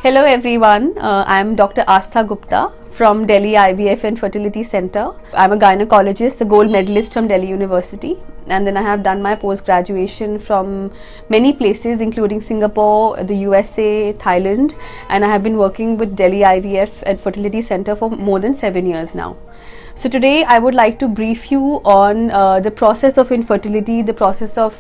Hello everyone, I'm Dr Astha Gupta from Delhi IVF and Fertility Center. I'm a gynecologist, a gold medalist from Delhi University, and then I have done my post-graduation from many places including Singapore, the USA, Thailand, and I have been working with Delhi IVF and Fertility Center for more than 7 years now. So today I would like to brief you on the process of infertility, the process of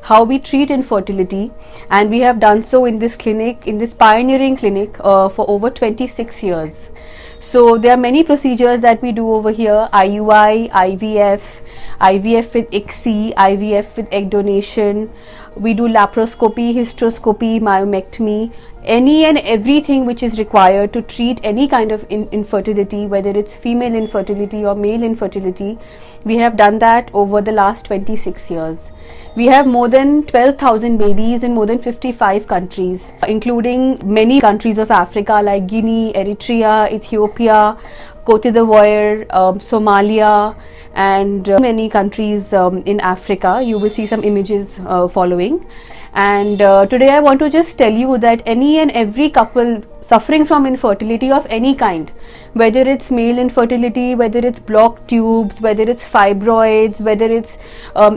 how we treat infertility, and we have done so in this clinic, in this pioneering clinic for over 26 years. So there are many procedures that we do over here: IUI, IVF, IVF with ICSI, IVF with egg donation. We do laparoscopy, hysteroscopy, myomectomy, any and everything which is required to treat any kind of infertility, whether it's female infertility or male infertility. We have done that over the last 26 years. We have more than 12,000 babies in more than 55 countries, including many countries of Africa like Guinea, Eritrea, Ethiopia, Cote d'Ivoire, Somalia, and many countries in Africa. You will see some images following. And today I want to just tell you that any and every couple suffering from infertility of any kind, whether it's male infertility, whether it's blocked tubes, whether it's fibroids, whether it's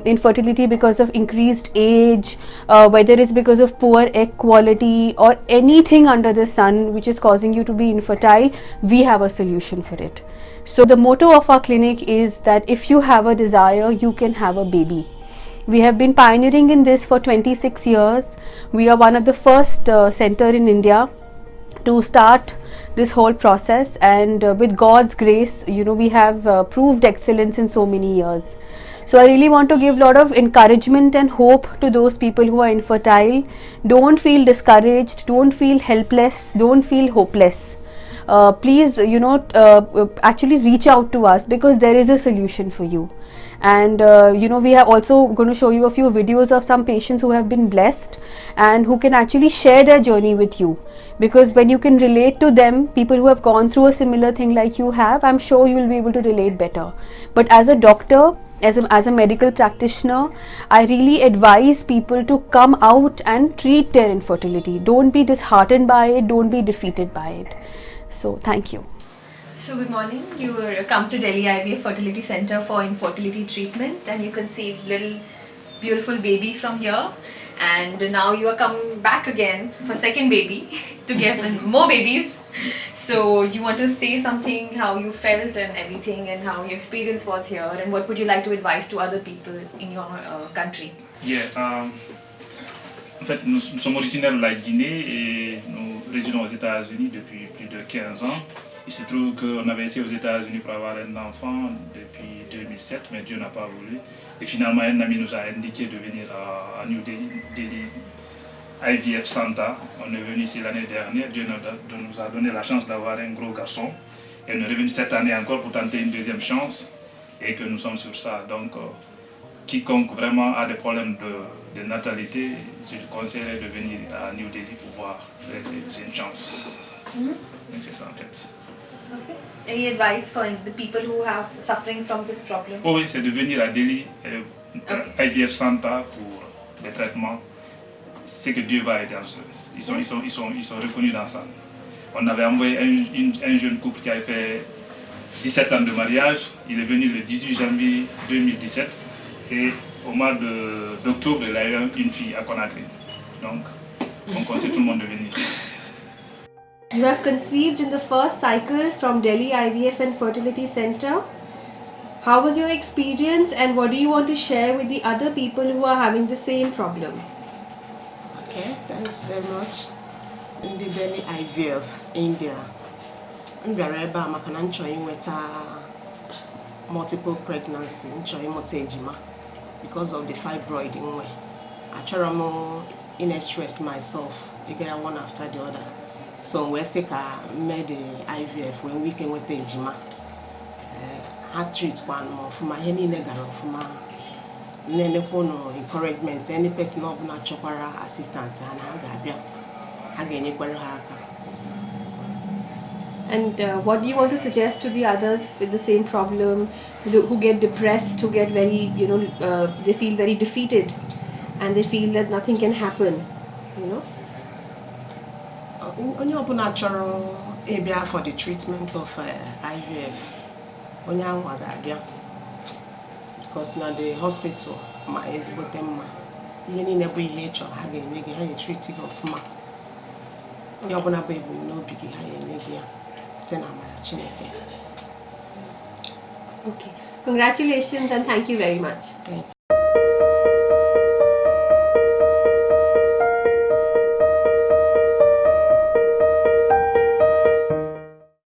infertility because of increased age, whether it's because of poor egg quality, or anything under the sun which is causing you to be infertile, we have a solution for it. So the motto of our clinic is that if you have a desire, you can have a baby. We have been pioneering in this for 26 years. We are one of the first center in India to start this whole process, and with God's grace, we have proved excellence in so many years. So I really want to give a lot of encouragement and hope to those people who are infertile. Don't feel discouraged, don't feel helpless, don't feel hopeless. Please, actually reach out to us, because there is a solution for you. And we are also going to show you a few videos of some patients who have been blessed and who can actually share their journey with you, because when you can relate to them, people who have gone through a similar thing like you have, I'm sure you will be able to relate better. But as a doctor, as a medical practitioner, I really advise people to come out and treat their infertility. Don't be disheartened by it, don't be defeated by it. So thank you. So good morning. You come to Delhi IVF Fertility Center for infertility treatment, and you can see little beautiful baby from here. And now you are coming back again for second baby to get more babies. So you want to say something, how you felt and everything, and how your experience was here, and what would you like to advise to other people in your country? Yeah. En fait, nous sommes originaires de la Guinée et nous résidons aux États-Unis depuis plus de 15 ans. Il se trouve qu'on avait essayé aux États-Unis pour avoir un enfant depuis 2007, mais Dieu n'a pas voulu. Et finalement, un ami nous a indiqué de venir à New Delhi, Delhi IVF Center. On est venu ici l'année dernière. Dieu nous a donné la chance d'avoir un gros garçon. Et on est revenu cette année encore pour tenter une deuxième chance. Et que nous sommes sur ça. Donc, quiconque vraiment a des problèmes de natalité, je lui conseillerais de venir à New Delhi pour voir. C'est une chance. Mm-hmm. C'est ça en fait. Okay. Any advice for the people who have suffering from this problem? Oh oui, c'est de venir à Delhi IVF Center pour les traitements. C'est que Dieu va aider. Ils sont reconnus dans ça. On avait envoyé un jeune couple qui avait fait 17 ans de mariage. Il est venu le 18 janvier 2017 et au mois d'octobre, il a eu une fille à Conakry. Donc, on conseille tout le monde de venir. You have conceived in the first cycle from Delhi IVF and Fertility Center. How was your experience, and what do you want to share with the other people who are having the same problem? Okay, thanks very much. In the Delhi IVF, India, I'm very bad. I can enjoy with multiple pregnancy, enjoy ejima because of the fibroid in way. I try more in stress myself. You get one after the other. So we say made the IVF when we came with the ejima. I treat one more for my any negative for my no encouragement. Any person of natural assistance and I again And what do you want to suggest to the others with the same problem, who get depressed, who get very, they feel very defeated, and they feel that nothing can happen, onye ọbụla chọrọ ịbịa for the treatment of IVF, onye anwa ga-abịa because na the hospital ma ezigbote mma, ihe niile bụ ihe ị chọrọ ha ga-enye gị, ha ga-treat gị ọfụma. Onye ọbụla bụ ebumnobi gị ha ga-enye gị ya site na amara Chineke. Okay, congratulations and thank you very much. Thank you.